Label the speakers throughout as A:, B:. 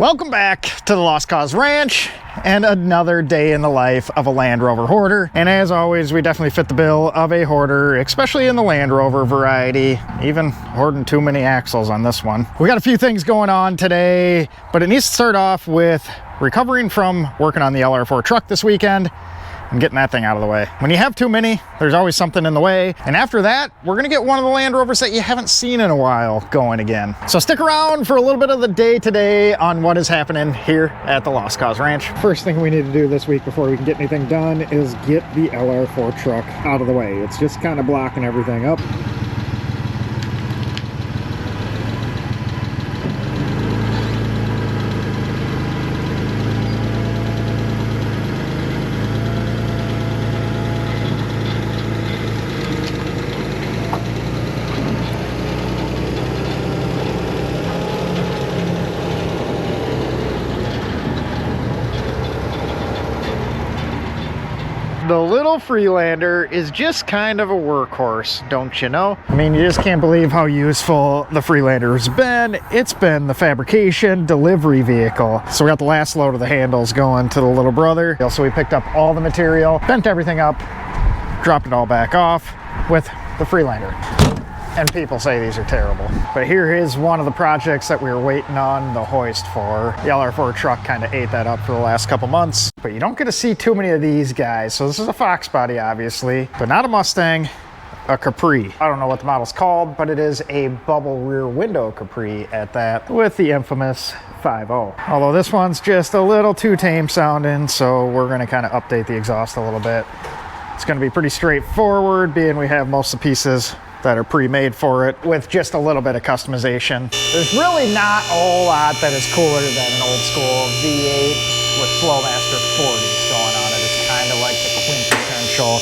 A: Welcome back to the Lost Cause Ranch and another day in the life of a Land Rover Hoarder. And as always, we definitely fit the bill of a Hoarder, especially in the Land Rover variety, even hoarding too many axles on this one. We got a few things going on today, but it needs to start off with recovering from working on the LR4 truck this weekend and getting that thing out of the way. When you have too many, there's always something in the way. And after that, we're gonna get one of the Land Rovers that you haven't seen in a while going again. So stick around for a little bit of the day today on what is happening here at the Lost Cause Ranch. First thing we need to do this week before we can get anything done is get the LR4 truck out of the way. It's just kind of blocking everything up. The little Freelander is just kind of a workhorse, don't you know? I mean, you just can't believe how useful the Freelander's been. It's been the fabrication delivery vehicle. So we got the last load of the handles going to the little brother. So we picked up all the material, bent everything up, dropped it all back off with the Freelander. And people say these are terrible. But here is one of the projects that we were waiting on the hoist for. The LR4 truck kind of ate that up for the last couple months. But you don't get to see too many of these guys. So this is a Fox body, obviously, but not a Mustang, a Capri. I don't know what the model's called, but it is a bubble rear window Capri at that, with the infamous 5.0. Although this one's just a little too tame sounding, so we're gonna kind of update the exhaust a little bit. It's gonna be pretty straightforward, being we have most of the pieces that are pre-made for it with just a little bit of customization. There's really not a whole lot that is cooler than an old school V8 with Flowmaster 40s going on it. It's kind of like the quintessential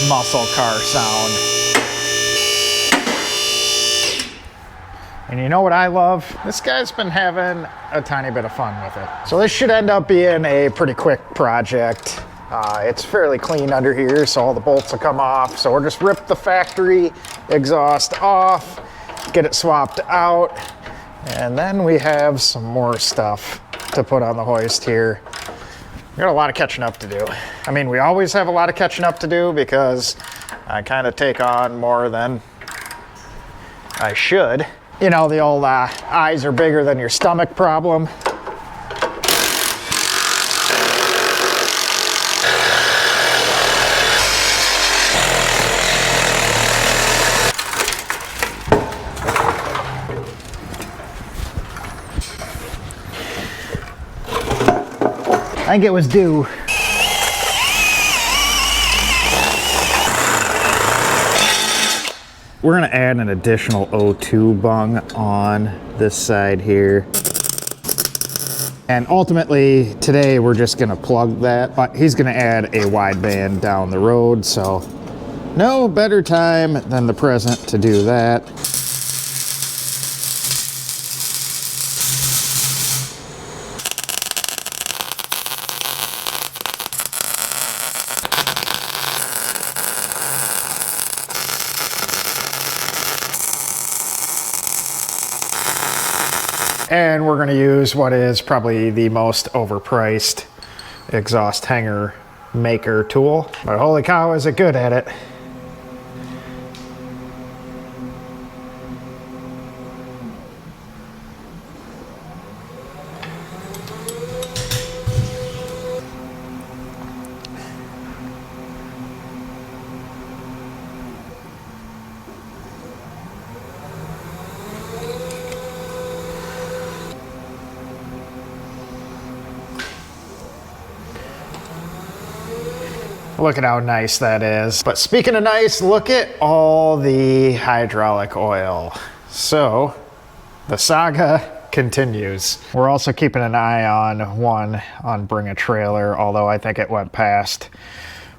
A: muscle car sound. And you know what I love? This guy's been having a tiny bit of fun with it. So this should end up being a pretty quick project. It's fairly clean under here, so all the bolts will come off. So we'll just rip the factory exhaust off, get it swapped out, and then we have some more stuff to put on the hoist here. We got a lot of catching up to do. I mean, we always have a lot of catching up to do because I kind of take on more than I should. You know, the old eyes are bigger than your stomach problem. I think it was due. We're gonna add an additional O2 bung on this side here. And ultimately, today we're just gonna plug that, but he's gonna add a wideband down the road, so no better time than the present to do that. And we're gonna use what is probably the most overpriced exhaust hanger maker tool. But holy cow, is it good at it. Look at how nice that is. But speaking of nice, look at all the hydraulic oil. So the saga continues. We're also keeping an eye on Bring a Trailer, although I think it went past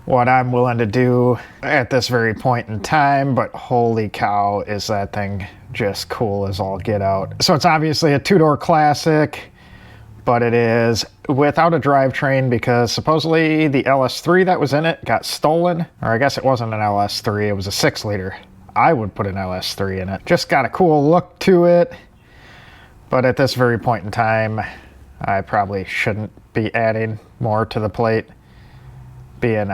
A: what I'm willing to do at this very point in time, but holy cow, is that thing just cool as all get out. So it's obviously a two-door classic, but it is without a drivetrain because supposedly the LS3 that was in it got stolen. Or I guess it wasn't an LS3, it was a 6-liter. I would put an LS3 in it. Just got a cool look to it. But at this very point in time, I probably shouldn't be adding more to the plate, being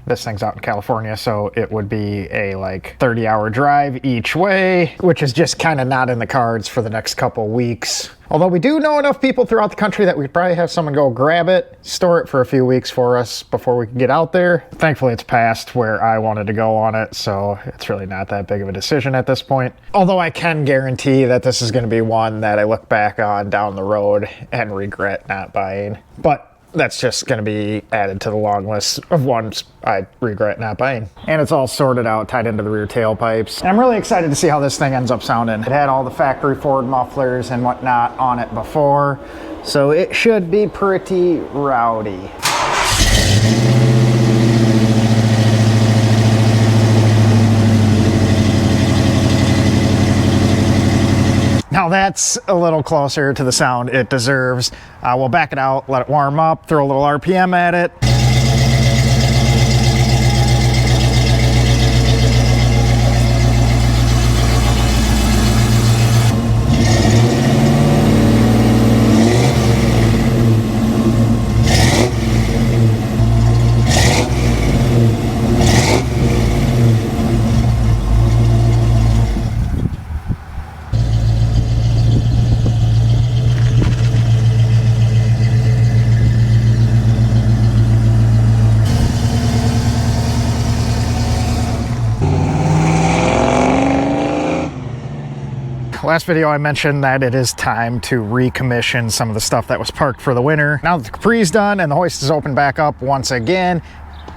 A: this thing's out in California, so it would be a like 30-hour drive each way, which is just kind of not in the cards for the next couple weeks. Although we do know enough people throughout the country that we'd probably have someone go grab it, store it for a few weeks for us before we can get out there. Thankfully, it's past where I wanted to go on it, so it's really not that big of a decision at this point. Although I can guarantee that this is going to be one that I look back on down the road and regret not buying. But that's just going to be added to the long list of ones I regret not buying. And it's all sorted out, tied into the rear tailpipes. And I'm really excited to see how this thing ends up sounding. It had all the factory Ford mufflers and whatnot on it before, so it should be pretty rowdy. Now that's a little closer to the sound it deserves. We'll back it out, let it warm up, throw a little RPM at it. Last video I mentioned that it is time to recommission some of the stuff that was parked for the winter. Now that the Capri's done and the hoist is opened back up once again,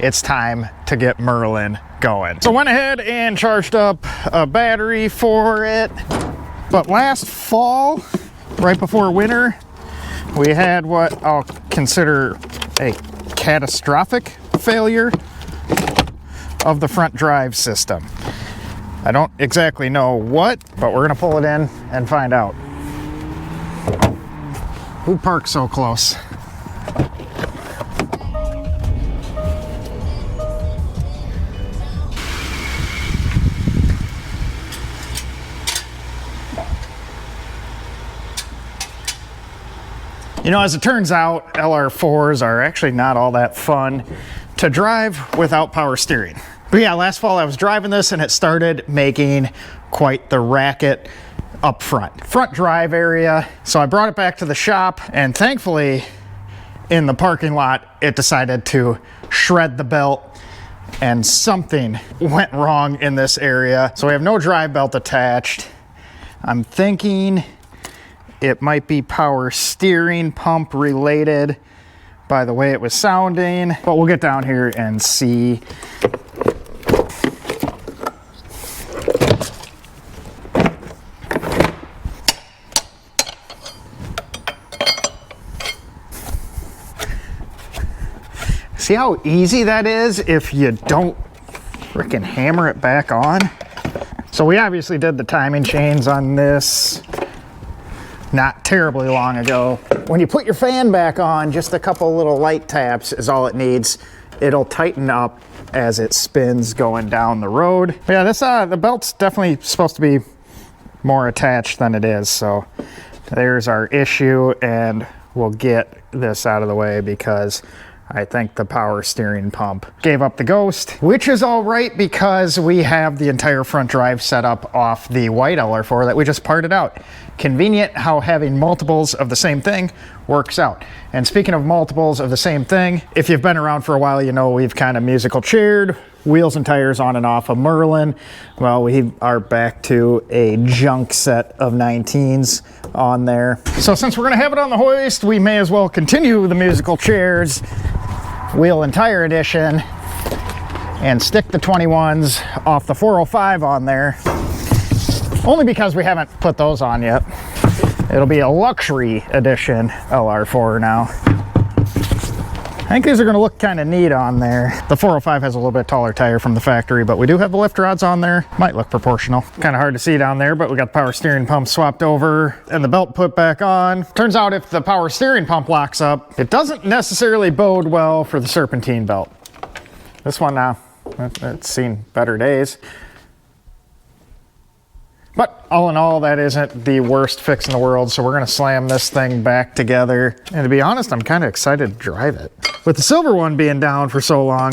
A: it's time to get Merlin going. So I went ahead and charged up a battery for it. But last fall, right before winter, we had what I'll consider a catastrophic failure of the front drive system. I don't exactly know what, but we're gonna pull it in and find out. Who parked so close? You know, as it turns out, LR4s are actually not all that fun to drive without power steering. But yeah, last fall I was driving this and it started making quite the racket up front drive area. So I brought it back to the shop, and thankfully in the parking lot, it decided to shred the belt, and something went wrong in this area. So we have no drive belt attached. I'm thinking it might be power steering pump related by the way it was sounding, but we'll get down here and see. See how easy that is if you don't freaking hammer it back on? So we obviously did the timing chains on this not terribly long ago. When you put your fan back on, just a couple little light taps is all it needs. It'll tighten up as it spins going down the road. But yeah, this the belt's definitely supposed to be more attached than it is. So there's our issue, and we'll get this out of the way because I think the power steering pump gave up the ghost, which is all right because we have the entire front drive set up off the white LR4 that we just parted out. Convenient how having multiples of the same thing works out. And speaking of multiples of the same thing, if you've been around for a while, you know we've kind of musical chaired wheels and tires on and off of Merlin. Well, we are back to a junk set of 19s on there. So since we're gonna have it on the hoist, we may as well continue the musical chairs wheel and tire edition and stick the 21s off the 405 on there. Only because we haven't put those on yet. It'll be a luxury edition LR4 now. I think these are gonna look kind of neat on there. The 405 has a little bit taller tire from the factory, but we do have the lift rods on there. Might look proportional. Kind of hard to see down there, but we got the power steering pump swapped over and the belt put back on. Turns out if the power steering pump locks up, it doesn't necessarily bode well for the serpentine belt. This one now, it's seen better days. But all in all, that isn't the worst fix in the world, so we're gonna slam this thing back together. And to be honest, I'm kind of excited to drive it. With the silver one being down for so long,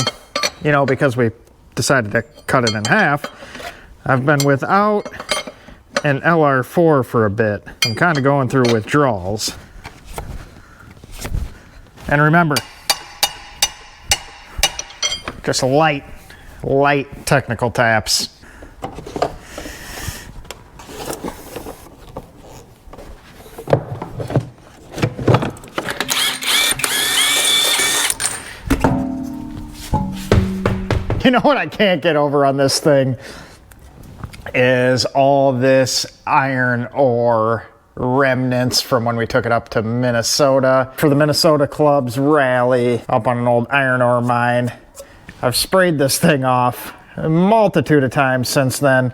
A: you know, because we decided to cut it in half, I've been without an LR4 for a bit. I'm kind of going through withdrawals. And remember, just light technical taps. You know what I can't get over on this thing is all this iron ore remnants from when we took it up to Minnesota for the Minnesota Club's rally up on an old iron ore mine. I've sprayed this thing off a multitude of times since then,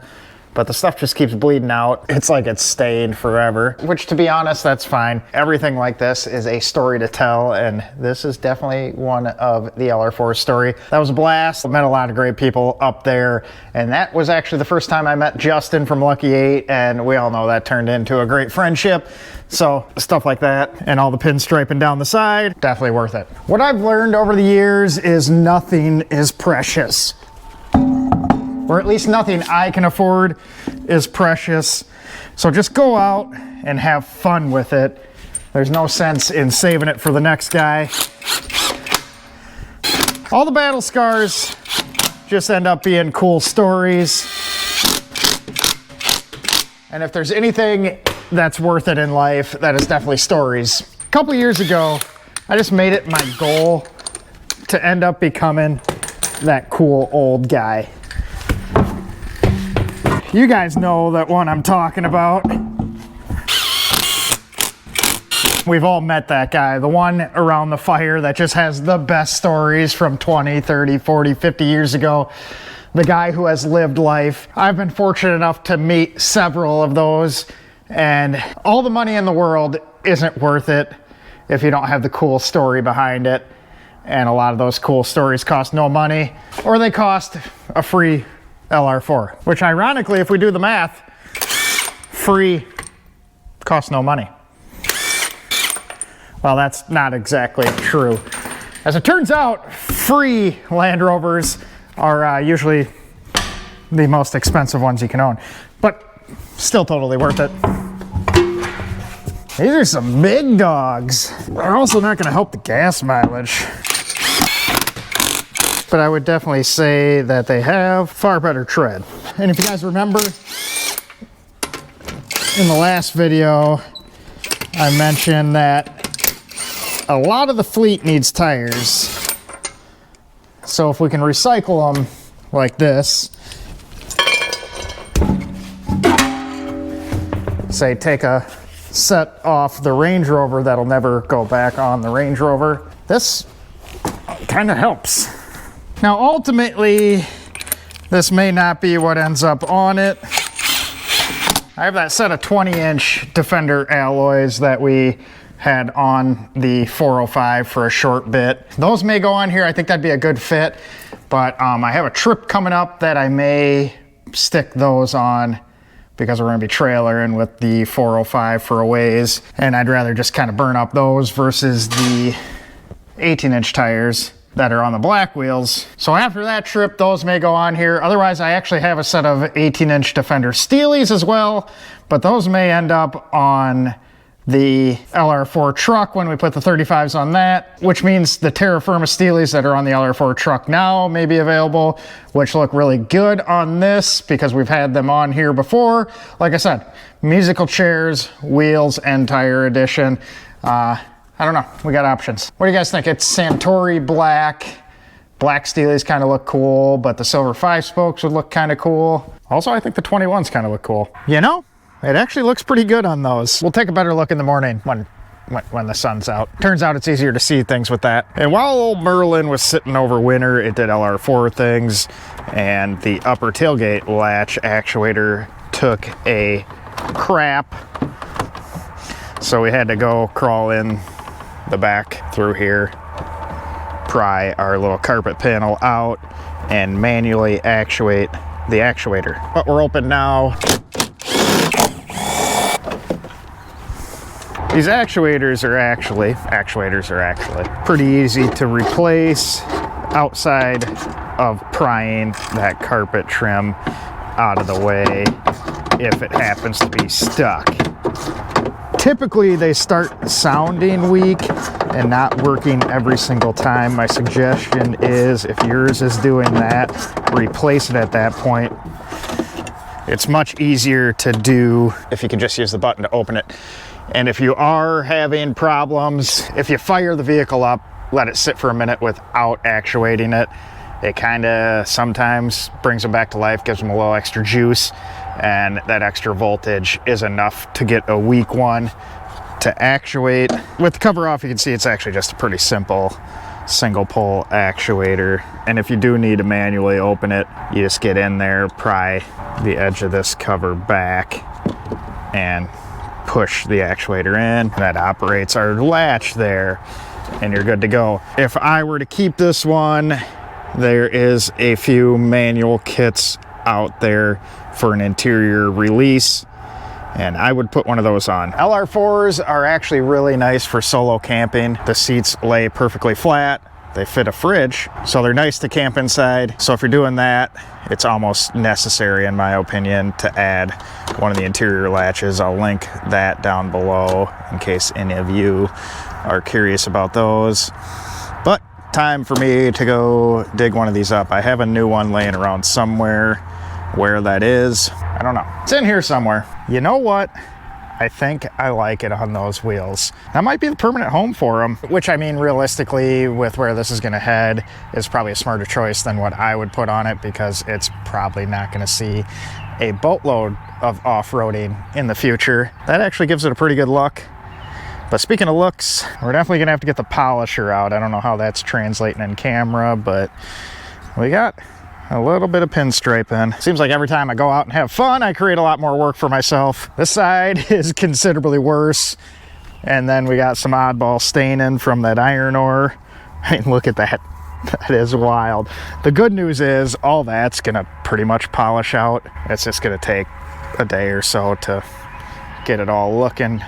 A: but the stuff just keeps bleeding out. It's like it's stained forever, which, to be honest, that's fine. Everything like this is a story to tell, and this is definitely one of the LR4's story. That was a blast. I met a lot of great people up there, and that was actually the first time I met Justin from Lucky 8, and we all know that turned into a great friendship. So stuff like that and all the pinstriping down the side, definitely worth it. What I've learned over the years is nothing is precious. Or at least nothing I can afford is precious. So just go out and have fun with it. There's no sense in saving it for the next guy. All the battle scars just end up being cool stories. And if there's anything that's worth it in life, that is definitely stories. A couple years ago, I just made it my goal to end up becoming that cool old guy. You guys know that one I'm talking about. We've all met that guy, the one around the fire that just has the best stories from 20, 30, 40, 50 years ago. The guy who has lived life. I've been fortunate enough to meet several of those, and all the money in the world isn't worth it if you don't have the cool story behind it. And a lot of those cool stories cost no money, or they cost a free LR4, which ironically, if we do the math, free costs no money. Well, that's not exactly true. As it turns out, free Land Rovers are usually the most expensive ones you can own, but still totally worth it. These are some big dogs. They're also not going to help the gas mileage, but I would definitely say that they have far better tread. And if you guys remember, in the last video, I mentioned that a lot of the fleet needs tires. So if we can recycle them like this, say take a set off the Range Rover that'll never go back on the Range Rover, this kind of helps. Now, ultimately, this may not be what ends up on it. I have that set of 20-inch Defender alloys that we had on the 405 for a short bit. Those may go on here. I think that'd be a good fit, but I have a trip coming up that I may stick those on because we're gonna be trailering with the 405 for a ways, and I'd rather just kind of burn up those versus the 18-inch tires that are on the black wheels. So after that trip, those may go on here. Otherwise, I actually have a set of 18-inch Defender Steelies as well, but those may end up on the LR4 truck when we put the 35s on that, which means the Terra Firma Steelies that are on the LR4 truck now may be available, which look really good on this because we've had them on here before. Like I said, musical chairs, wheels, and tire edition. I don't know, we got options. What do you guys think? It's Santori black. Black Steelies kind of look cool, but the silver 5-spokes would look kind of cool. Also, I think the 21s kind of look cool. You know, it actually looks pretty good on those. We'll take a better look in the morning when the sun's out. Turns out it's easier to see things with that. And while old Merlin was sitting over winter, it did LR4 things, and the upper tailgate latch actuator took a crap. So we had to go crawl in the back through here, pry our little carpet panel out, and manually actuate the actuator. But we're open now. These actuators are actually pretty easy to replace outside of prying that carpet trim out of the way if it happens to be stuck. Typically they start sounding weak and not working every single time. My suggestion is if yours is doing that, replace it at that point. It's much easier to do if you can just use the button to open it. And if you are having problems, if you fire the vehicle up, let it sit for a minute without actuating it, it kind of sometimes brings them back to life, gives them a little extra juice, and that extra voltage is enough to get a weak one to actuate. With the cover off, you can see it's actually just a pretty simple single pole actuator. And if you do need to manually open it, you just get in there, pry the edge of this cover back, and push the actuator in. That operates our latch there, and you're good to go. If I were to keep this one, there is a few manual kits out there for an interior release, and I would put one of those on. LR4s are actually really nice for solo camping. The seats lay perfectly flat. They fit a fridge, so they're nice to camp inside. So if you're doing that, it's almost necessary, in my opinion, to add one of the interior latches. I'll link that down below in case any of you are curious about those. But time for me to go dig one of these up. I have a new one laying around somewhere. Where that is, I don't know. It's in here somewhere. You know what? I think I like it on those wheels. That might be the permanent home for them, which, I mean, realistically, with where this is gonna head, is probably a smarter choice than what I would put on it, because it's probably not gonna see a boatload of off-roading in the future. That actually gives it a pretty good look. But speaking of looks, we're definitely gonna have to get the polisher out. I don't know how that's translating in camera, but we got a little bit of pinstriping. Seems like every time I go out and have fun, I create a lot more work for myself. This side is considerably worse. And then we got some oddball staining from that iron ore. I mean, look at that. That is wild. The good news is all that's gonna pretty much polish out. It's just gonna take a day or so to get it all looking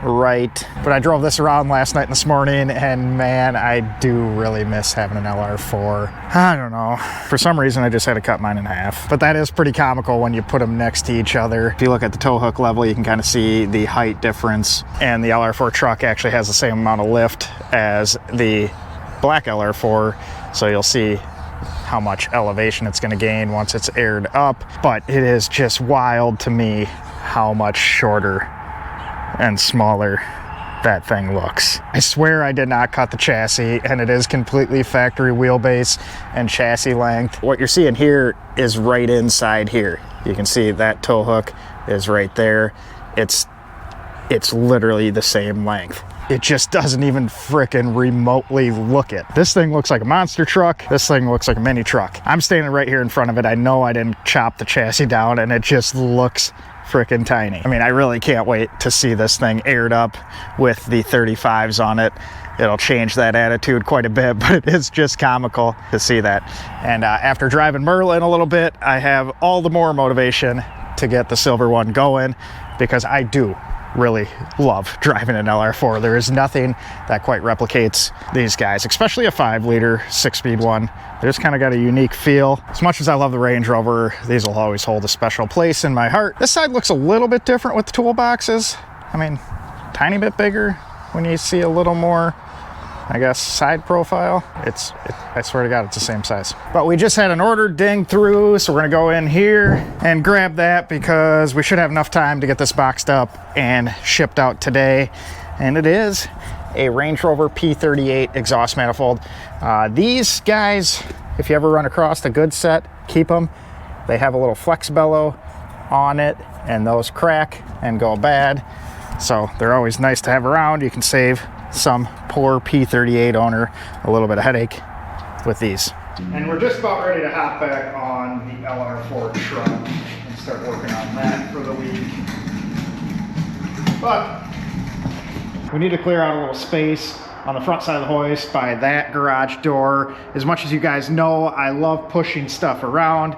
A: right. But I drove this around last night and this morning, and man, I do really miss having an LR4. I don't know, for some reason I just had to cut mine in half. But that is pretty comical when you put them next to each other. If you look at the tow hook level, you can kind of see the height difference, and the LR4 truck actually has the same amount of lift as the black LR4, so you'll see how much elevation it's going to gain once it's aired up. But it is just wild to me how much shorter and smaller that thing looks. I swear I did not cut the chassis, and it is completely factory wheelbase and chassis length. What you're seeing here is right inside here. You can see that tow hook is right there. It's literally the same length. It just doesn't even frickin' remotely look it. This thing looks like a monster truck. This thing looks like a mini truck. I'm standing right here in front of it. I know I didn't chop the chassis down, and it just looks freaking tiny. I mean, I really can't wait to see this thing aired up with the 35s on it. It'll change that attitude quite a bit, but it is just comical to see that. And after driving Merlin a little bit, I have all the more motivation to get the silver one going, because I do really love driving an LR4. There is nothing that quite replicates these guys, especially a 5-liter 6-speed one. They just kind of got a unique feel. As much as I love the Range Rover, these will always hold a special place in my heart. This side looks a little bit different with the toolboxes. I mean, tiny bit bigger when you see a little more, I guess, side profile. I swear to God, it's the same size. But we just had an order ding through, so we're gonna go in here and grab that, because we should have enough time to get this boxed up and shipped out today. And it is a Range Rover P38 exhaust manifold. These guys, if you ever run across a good set, keep them. They have a little flex bellow on it, and those crack and go bad. So they're always nice to have around. You can save some poor P38 owner a little bit of headache with these. And we're just about ready to hop back on the LR4 truck and start working on that for the week. But we need to clear out a little space on the front side of the hoist by that garage door. As much as you guys know, I love pushing stuff around,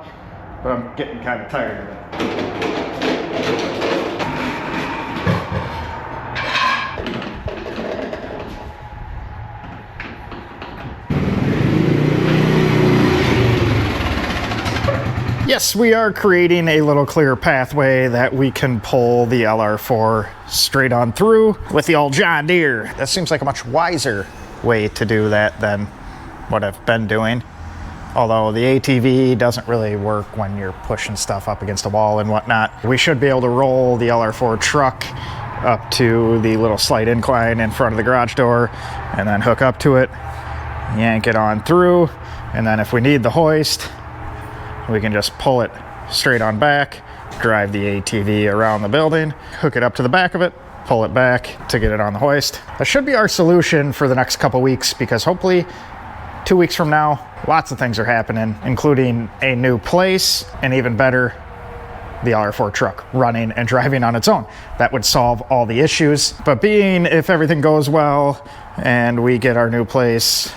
A: but I'm getting kind of tired of it. Yes, we are creating a little clear pathway that we can pull the LR4 straight on through with the old John Deere. That seems like a much wiser way to do that than what I've been doing. Although the ATV doesn't really work when you're pushing stuff up against a wall and whatnot. We should be able to roll the LR4 truck up to the little slight incline in front of the garage door and then hook up to it, yank it on through, and then if we need the hoist, we can just pull it straight on back, drive the ATV around the building, hook it up to the back of it, pull it back to get it on the hoist. That should be our solution for the next couple weeks, because hopefully 2 weeks from now, lots of things are happening, including a new place, and even better, the LR4 truck running and driving on its own. That would solve all the issues. But being if everything goes well and we get our new place,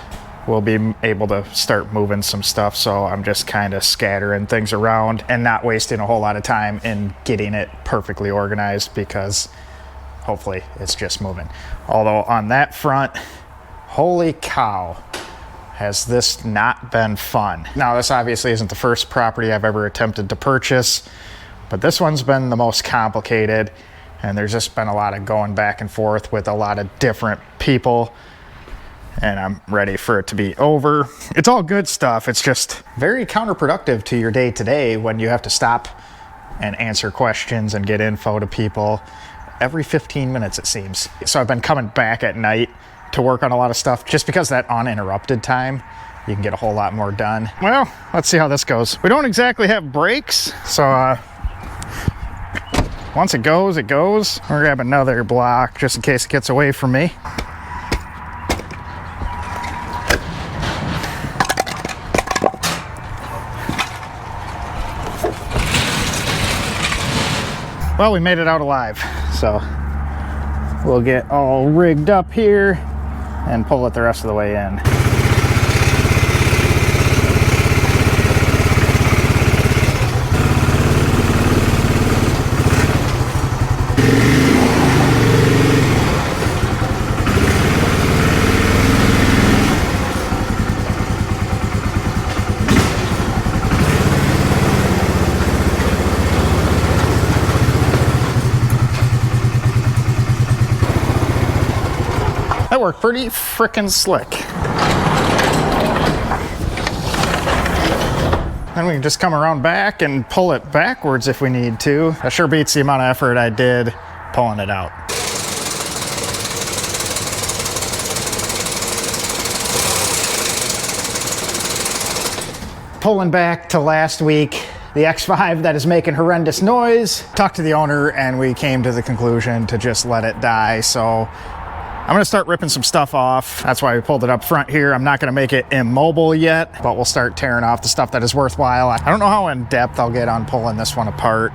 A: we'll be able to start moving some stuff. So I'm just kind of scattering things around and not wasting a whole lot of time in getting it perfectly organized, because hopefully it's just moving. Although on that front, holy cow, has this not been fun. Now, this obviously isn't the first property I've ever attempted to purchase, but this one's been the most complicated, and there's just been a lot of going back and forth with a lot of different people, and I'm ready for it to be over. It's all good stuff. It's just very counterproductive to your day-to-day when you have to stop and answer questions and get info to people every 15 minutes, it seems. So I've been coming back at night to work on a lot of stuff, just because that uninterrupted time, you can get a whole lot more done. Well, let's see how this goes. We don't exactly have brakes, so once it goes, it goes. We'll grab another block just in case it gets away from me. Well, we made it out alive, so we'll get all rigged up here and pull it the rest of the way in. That worked pretty frickin' slick. Then we can just come around back and pull it backwards if we need to. That sure beats the amount of effort I did pulling it out. Pulling back to last week, the X5 that is making horrendous noise. Talked to the owner and we came to the conclusion to just let it die. So I'm gonna start ripping some stuff off. That's why we pulled it up front here. I'm not gonna make it immobile yet, but we'll start tearing off the stuff that is worthwhile. I don't know how in depth I'll get on pulling this one apart,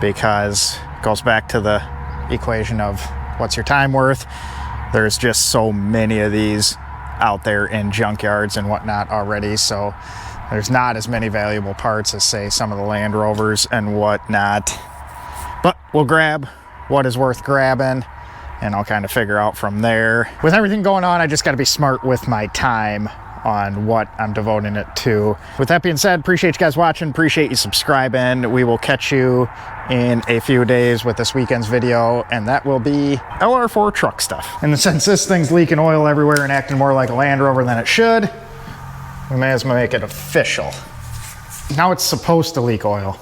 A: because it goes back to the equation of what's your time worth. There's just so many of these out there in junkyards and whatnot already, so there's not as many valuable parts as, say, some of the Land Rovers and whatnot. But we'll grab what is worth grabbing, and I'll kind of figure out from there. With everything going on, I just got to be smart with my time on what I'm devoting it to. With that being said, appreciate you guys watching, appreciate you subscribing. We will catch you in a few days with this weekend's video, and that will be LR4 truck stuff. And since this thing's leaking oil everywhere and acting more like a Land Rover than it should, we may as well make it official. Now it's supposed to leak oil.